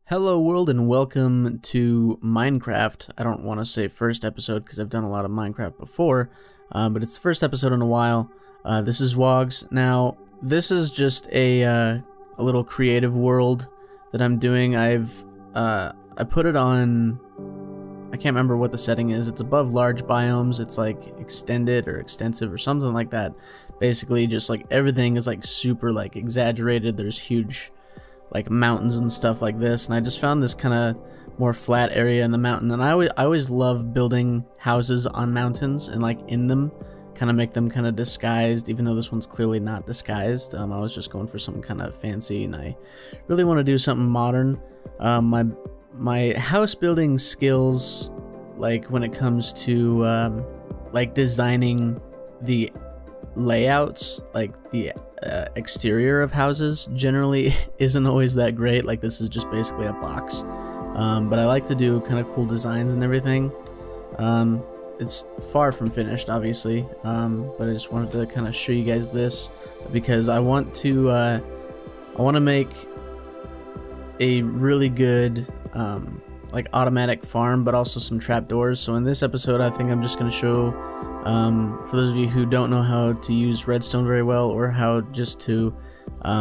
Hello world and welcome to Minecraft. I don't want to say first episode because I've done a lot of Minecraft before, but it's the first episode in a while. This is Wogs. Now, this is just a little creative world that I'm doing. I put it on, I can't remember what the setting is. It's above large biomes. It's like extended or extensive or something like that. Basically, just like everything is like super like exaggerated. There's huge like mountains and stuff like this, and I just found this kind of more flat area in the mountain, and I always love building houses on mountains and like in them, kind of make them kind of disguised, even though this one's clearly not disguised. I was just going for something kind of fancy, and I really want to do something modern. My house building skills, like when it comes to like designing the layouts, like the exterior of houses, generally isn't always that great. Like this is just basically a box, but I like to do kind of cool designs and everything. It's far from finished, obviously, but I just wanted to kind of show you guys this because I want to make a really good like automatic farm, but also some trapdoors. So in this episode, I think I'm just going to show, for those of you who don't know how to use redstone very well, or how just to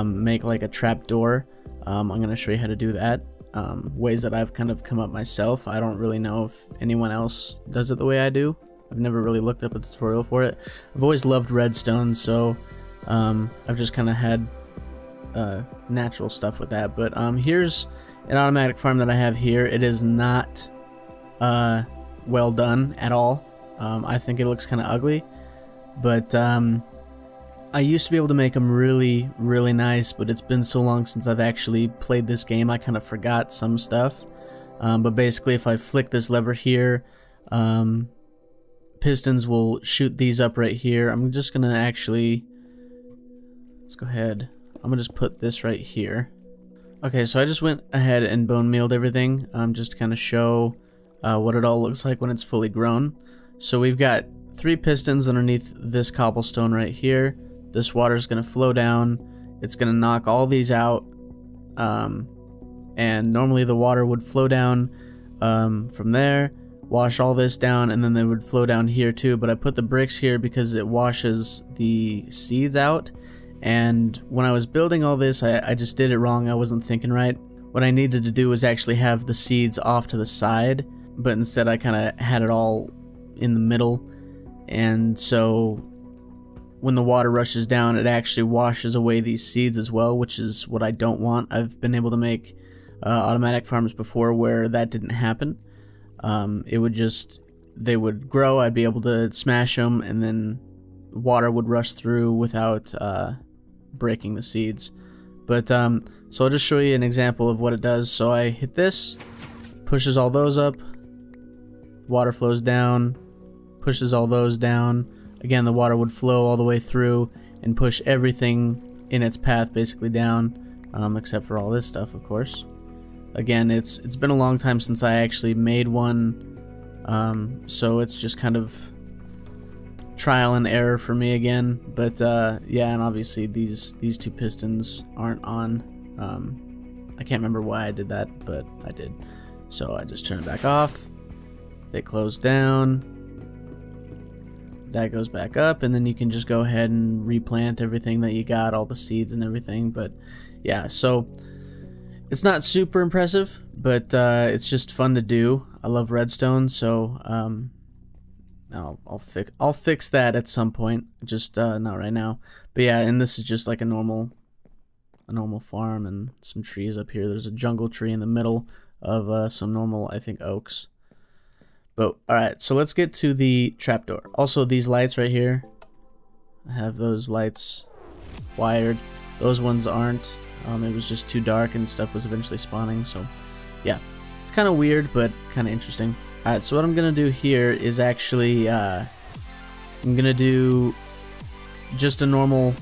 make like a trapdoor, I'm going to show you how to do that. Ways that I've kind of come up myself. I don't really know if anyone else does it the way I do. I've never really looked up a tutorial for it. I've always loved redstone, so I've just kind of had natural stuff with that. But here's an automatic farm that I have here. It is not well done at all. I think it looks kind of ugly, but I used to be able to make them really nice, but it's been so long since I've actually played this game, I kind of forgot some stuff. But basically, if I flick this lever here, pistons will shoot these up right here. I'm just gonna actually, let's go ahead, I'm gonna just put this right here. Okay, so I just went ahead and bone mealed everything, just to kind of show what it all looks like when it's fully grown. So we've got 3 pistons underneath this cobblestone right here. This water is going to flow down. It's going to knock all these out. And normally the water would flow down from there, wash all this down, and then they would flow down here too. But I put the bricks here because it washes the seeds out. And when I was building all this, I just did it wrong. I wasn't thinking right. What I needed to do was actually have the seeds off to the side, but instead I kind of had it all in the middle. And so when the water rushes down, it actually washes away these seeds as well, which is what I don't want. I've been able to make automatic farms before where that didn't happen. It would just, they would grow, I'd be able to smash them, and then water would rush through without breaking the seeds. But so I'll just show you an example of what it does. So I hit this, pushes all those up, water flows down, pushes all those down. Again, the water would flow all the way through and push everything in its path basically down, except for all this stuff, of course. Again, it's been a long time since I actually made one, so it's just kind of trial and error for me again. But yeah, and obviously these 2 pistons aren't on. I can't remember why I did that, but I did. So I just turn it back off. They close down. That goes back up, and then you can just go ahead and replant everything that you got, all the seeds and everything. But yeah, so it's not super impressive, but it's just fun to do. I love redstone, so I'll fix that at some point, just not right now. But yeah, and this is just like a normal farm and some trees up here. There's a jungle tree in the middle of some normal, I think, oaks. But alright, so let's get to the trapdoor. Also, these lights right here, I have those lights wired. Those ones aren't. It was just too dark and stuff was eventually spawning, so yeah. It's kind of weird, but kind of interesting. Alright, so what I'm going to do here is actually, I'm going to do just a normal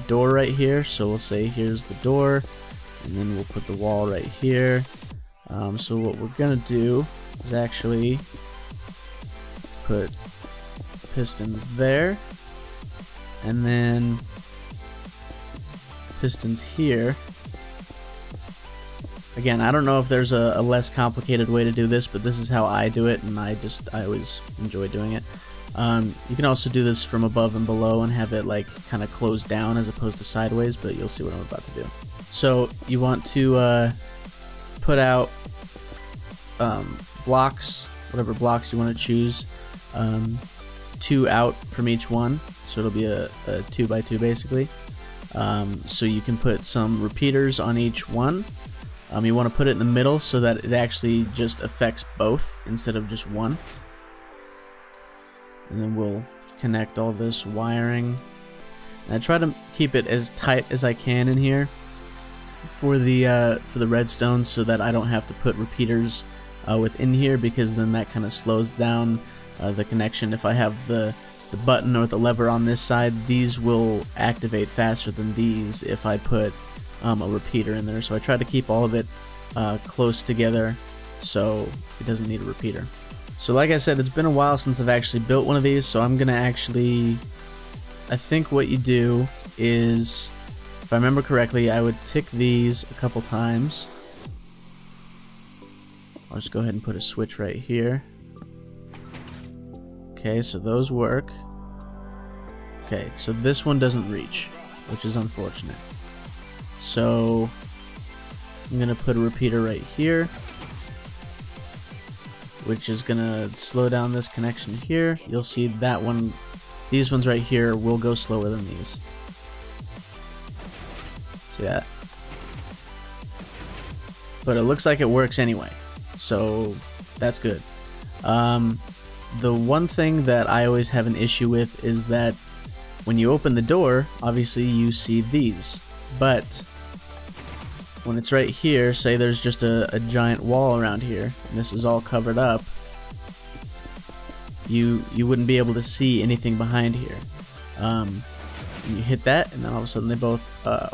door right here. So we'll say here's the door, and then we'll put the wall right here. So what we're going to do is actually put pistons there, and then pistons here, Again, I don't know if there's a less complicated way to do this, but this is how I do it, and I always enjoy doing it. You can also do this from above and below and have it like kind of close down as opposed to sideways, but you'll see what I'm about to do. So you want to put out blocks, whatever blocks you want to choose, 2 out from each one, so it'll be a 2 by 2 basically. So you can put some repeaters on each one. You want to put it in the middle so that it actually just affects both instead of just one. And then we'll connect all this wiring. And I try to keep it as tight as I can in here for the redstone, so that I don't have to put repeaters within here, because then that kind of slows down the connection. If I have the button or the lever on this side, these will activate faster than these if I put a repeater in there. So I try to keep all of it close together so it doesn't need a repeater. So like I said, it's been a while since I've actually built one of these, so I'm gonna actually, I think what you do is, if I remember correctly, I would tick these a couple times. I'll just go ahead and put a switch right here. Okay, so those work. Okay, so this one doesn't reach, which is unfortunate. So I'm gonna put a repeater right here, which is gonna slow down this connection here. You'll see that one, these ones right here will go slower than these. See that? But it looks like it works anyway, so that's good. The one thing that I always have an issue with is that when you open the door, obviously you see these, but when it's right here, say there's just a giant wall around here, and this is all covered up, you wouldn't be able to see anything behind here. And you hit that, and then all of a sudden they both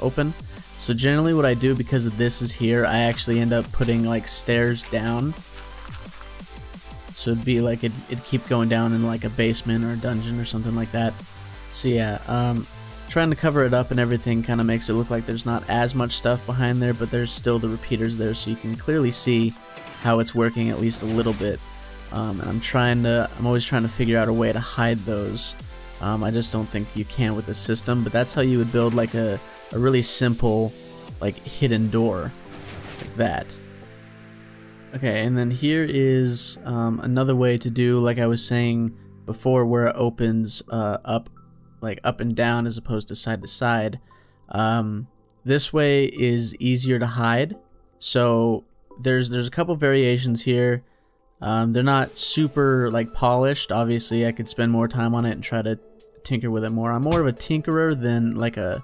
open. So generally what I do, because of this is here, I actually end up putting like stairs down. So it'd be like it'd keep going down in like a basement or a dungeon or something like that. So yeah, trying to cover it up and everything kind of makes it look like there's not as much stuff behind there, but there's still the repeaters there, so you can clearly see how it's working at least a little bit. And I'm always trying to figure out a way to hide those. I just don't think you can with the system, but that's how you would build like a really simple like hidden door like that. Okay, and then here is another way to do, like I was saying before, where it opens up and down as opposed to side to side. This way is easier to hide. So there's a couple variations here. They're not super like polished. Obviously I could spend more time on it and try to tinker with it more. I'm more of a tinkerer than like a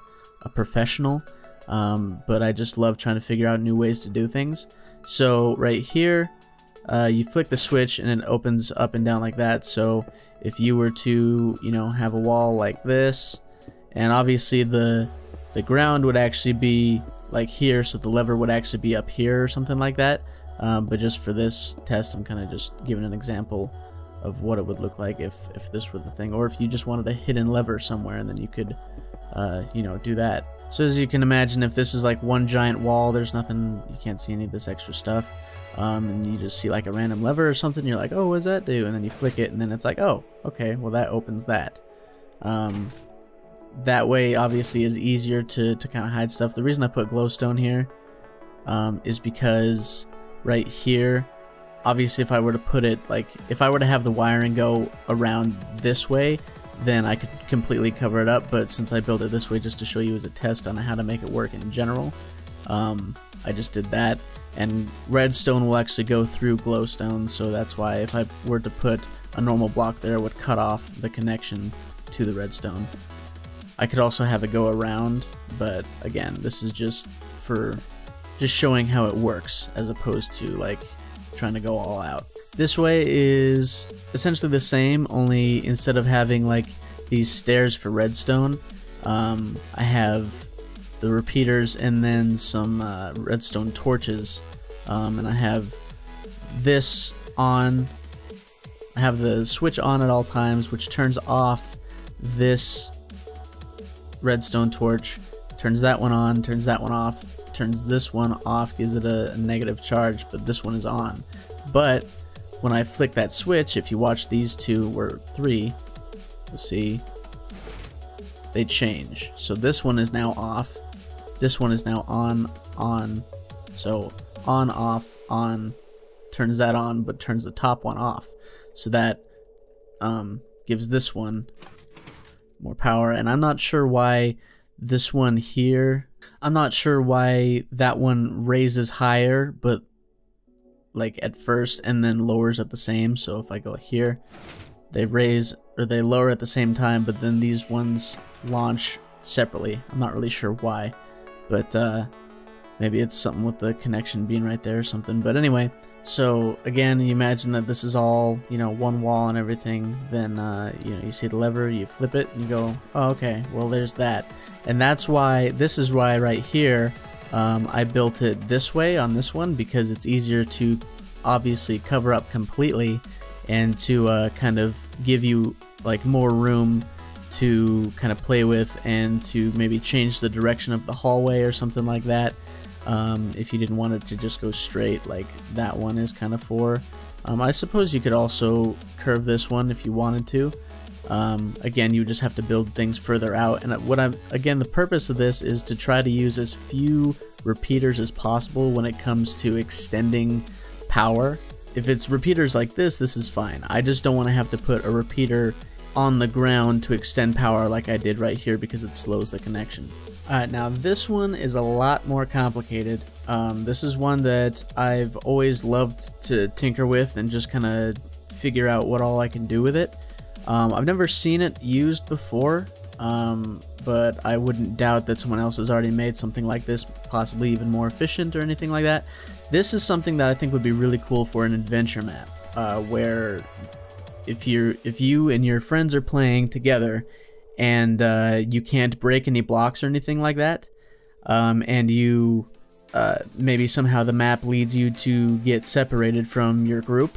professional, but I just love trying to figure out new ways to do things. So right here, you flick the switch and it opens up and down like that. So if you were to, you know, have a wall like this, and obviously the ground would actually be like here, so the lever would actually be up here or something like that. But just for this test, I'm kind of just giving an example of what it would look like if this were the thing, or if you just wanted a hidden lever somewhere, and then you could, you know, do that. So as you can imagine, if this is like one giant wall, there's nothing, you can't see any of this extra stuff, and you just see like a random lever or something, you're like, oh, what does that do? And then you flick it, and then it's like, oh, okay, well that opens that. That way obviously is easier to kind of hide stuff. The reason I put glowstone here is because right here, obviously if I were to put it, like if I were to have the wiring go around this way, then I could completely cover it up, but since I built it this way just to show you as a test on how to make it work in general, I just did that. And redstone will actually go through glowstone, so that's why if I were to put a normal block there, it would cut off the connection to the redstone. I could also have it go around, but again, this is just for showing how it works as opposed to like trying to go all out. This way is essentially the same, only instead of having like these stairs for redstone, I have the repeaters and then some redstone torches, and I have this on. I have the switch on at all times, which turns off this redstone torch, turns that one on, turns that one off, turns this one off, gives it a negative charge, but this one is on. But when I flick that switch, if you watch these two or three, you'll see they change. So this one is now off, this one is now on. So on, off, on, turns that on, but turns the top one off. So that gives this one more power. And I'm not sure why this one here, I'm not sure why that one raises higher, but like at first, and then lowers at the same. So if I go here, they raise or they lower at the same time, but then these ones launch separately. I'm not really sure why, but maybe it's something with the connection being right there or something. But anyway, so again, you imagine that this is all, you know, one wall and everything. Then you know, you see the lever, you flip it, and you go, oh, okay, well, there's that. And that's why, this is why right here, I built it this way on this one, because it's easier to obviously cover up completely and to kind of give you like more room to kind of play with and to maybe change the direction of the hallway or something like that. If you didn't want it to just go straight like that one is kind of for. I suppose you could also curve this one if you wanted to. Again, you just have to build things further out, and again, the purpose of this is to try to use as few repeaters as possible when it comes to extending power. If it's repeaters like this is fine. I just don't want to have to put a repeater on the ground to extend power like I did right here, because it slows the connection. Now this one is a lot more complicated. This is one that I've always loved to tinker with and just kind of figure out what all I can do with it. I've never seen it used before, but I wouldn't doubt that someone else has already made something like this, possibly even more efficient or anything like that. This is something that I think would be really cool for an adventure map, where if you and your friends are playing together and you can't break any blocks or anything like that, and you maybe somehow the map leads you to get separated from your group,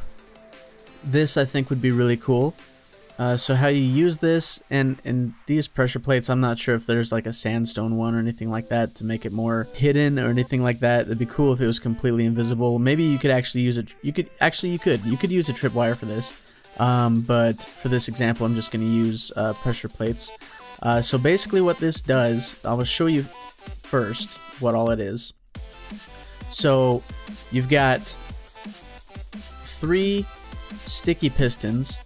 this I think would be really cool. So how you use this, and these pressure plates, I'm not sure if there's like a sandstone one or anything like that to make it more hidden or anything like that. It'd be cool if it was completely invisible. Maybe you could actually use you could use a tripwire for this. But for this example, I'm just going to use pressure plates. So basically what this does, I will show you first what all it is. So you've got 3 sticky pistons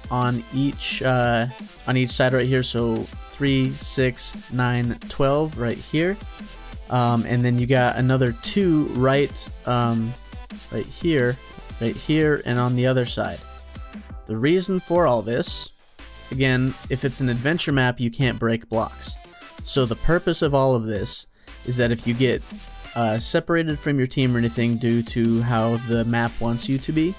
on each side right here. So 3, 6, 9, 12 right here, and then you got another 2 right here, and on the other side. The reason for all this, again, if it's an adventure map, you can't break blocks. So the purpose of all of this is that if you get separated from your team or anything due to how the map wants you to be,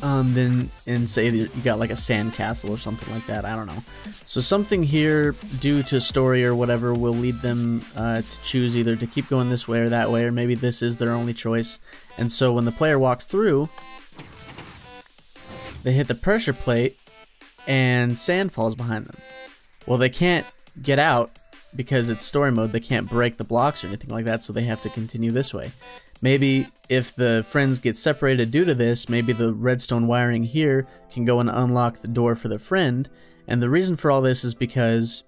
then, and say that you got like a sand castle or something like that, I don't know. So something here, due to story or whatever, will lead them to choose either to keep going this way or that way, or maybe this is their only choice. And so when the player walks through, they hit the pressure plate and sand falls behind them. Well, they can't get out because it's story mode. They can't break the blocks or anything like that, so they have to continue this way. Maybe if the friends get separated due to this, maybe the redstone wiring here can go and unlock the door for the friend. And the reason for all this is because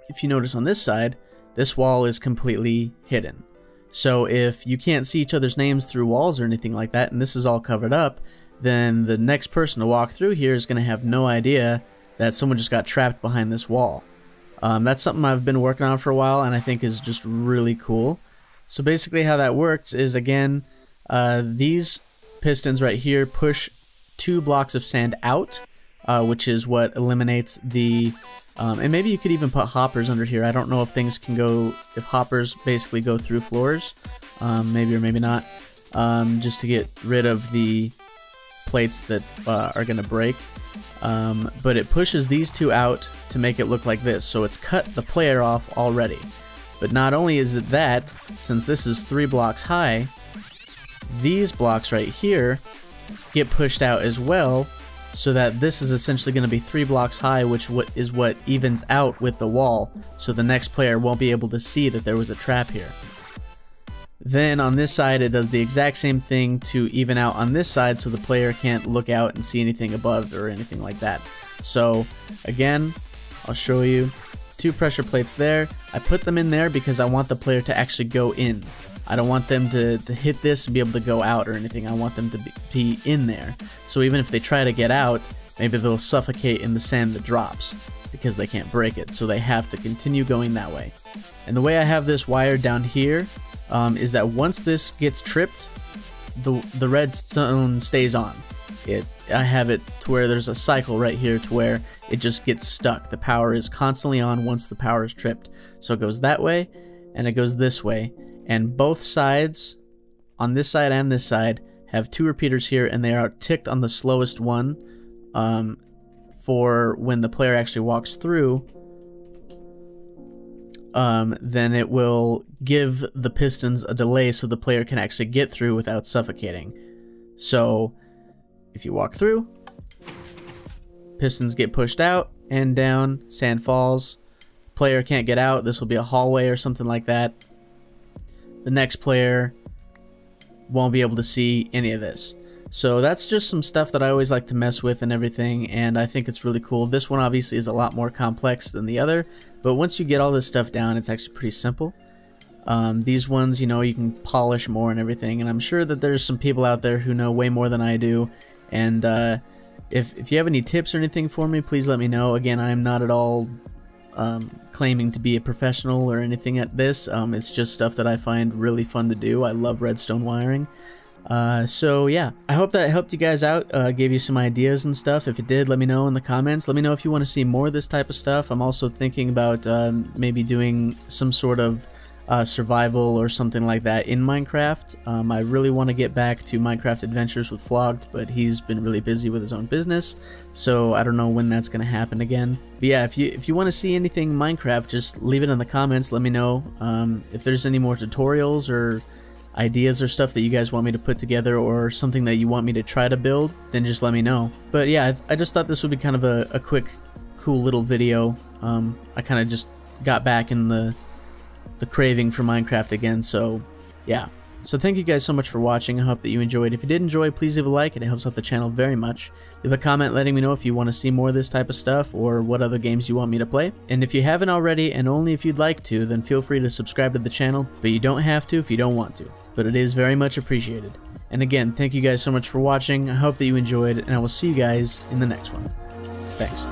if you notice on this side, this wall is completely hidden. So if you can't see each other's names through walls or anything like that, and this is all covered up, then the next person to walk through here is going to have no idea that someone just got trapped behind this wall. That's something I've been working on for a while, and I think is just really cool. So basically how that works is, again, these pistons right here push 2 blocks of sand out, which is what eliminates the, and maybe you could even put hoppers under here. I don't know if things can go, if hoppers basically go through floors, maybe or maybe not, just to get rid of the plates that are going to break. But it pushes these 2 out to make it look like this, so it's cut the player off already. But not only is it that, since this is 3 blocks high, these blocks right here get pushed out as well, so that this is essentially going to be 3 blocks high, which is what evens out with the wall, so the next player won't be able to see that there was a trap here. Then on this side, it does the exact same thing to even out on this side so the player can't look out and see anything above or anything like that. So again, I'll show you 2 pressure plates there. I put them in there because I want the player to actually go in. I don't want them to hit this and be able to go out or anything. I want them to be in there. So even if they try to get out, maybe they'll suffocate in the sand that drops because they can't break it. So they have to continue going that way. And the way I have this wired down here is that once this gets tripped, the redstone stays on. I have it to where there's a cycle right here to where it just gets stuck. The power is constantly on once the power is tripped. So it goes that way and it goes this way. And both sides, on this side and this side, have 2 repeaters here, and they are ticked on the slowest one for when the player actually walks through. Then it will give the pistons a delay so the player can actually get through without suffocating. So if you walk through, pistons get pushed out and down, sand falls, player can't get out. This will be a hallway or something like that. The next player won't be able to see any of this. So that's just some stuff that I always like to mess with and everything, and I think it's really cool. This one obviously is a lot more complex than the other, but once you get all this stuff down, it's actually pretty simple. These ones, you know, you can polish more and everything, and I'm sure that there's some people out there who know way more than I do, and if you have any tips or anything for me, please let me know. Again, I'm not at all claiming to be a professional or anything at this. It's just stuff that I find really fun to do. I love redstone wiring. So yeah, I hope that helped you guys out, gave you some ideas and stuff. If it did, let me know in the comments. Let me know if you want to see more of this type of stuff. I'm also thinking about maybe doing some sort of survival or something like that in Minecraft. I really want to get back to Minecraft Adventures with Flogged, but he's been really busy with his own business, so I don't know when that's going to happen again. But yeah, if you want to see anything Minecraft, just leave it in the comments. Let me know if there's any more tutorials or ideas or stuff that you guys want me to put together, or something that you want me to try to build, then just let me know. But yeah, I just thought this would be kind of a quick, cool little video. I kind of just got back in the craving for Minecraft again, so yeah. So thank you guys so much for watching. I hope that you enjoyed. If you did enjoy, please leave a like. It helps out the channel very much. Leave a comment letting me know if you want to see more of this type of stuff or what other games you want me to play. And if you haven't already, and only if you'd like to, then feel free to subscribe to the channel, but you don't have to if you don't want to. But it is very much appreciated. And again, thank you guys so much for watching. I hope that you enjoyed, and I will see you guys in the next one. Thanks.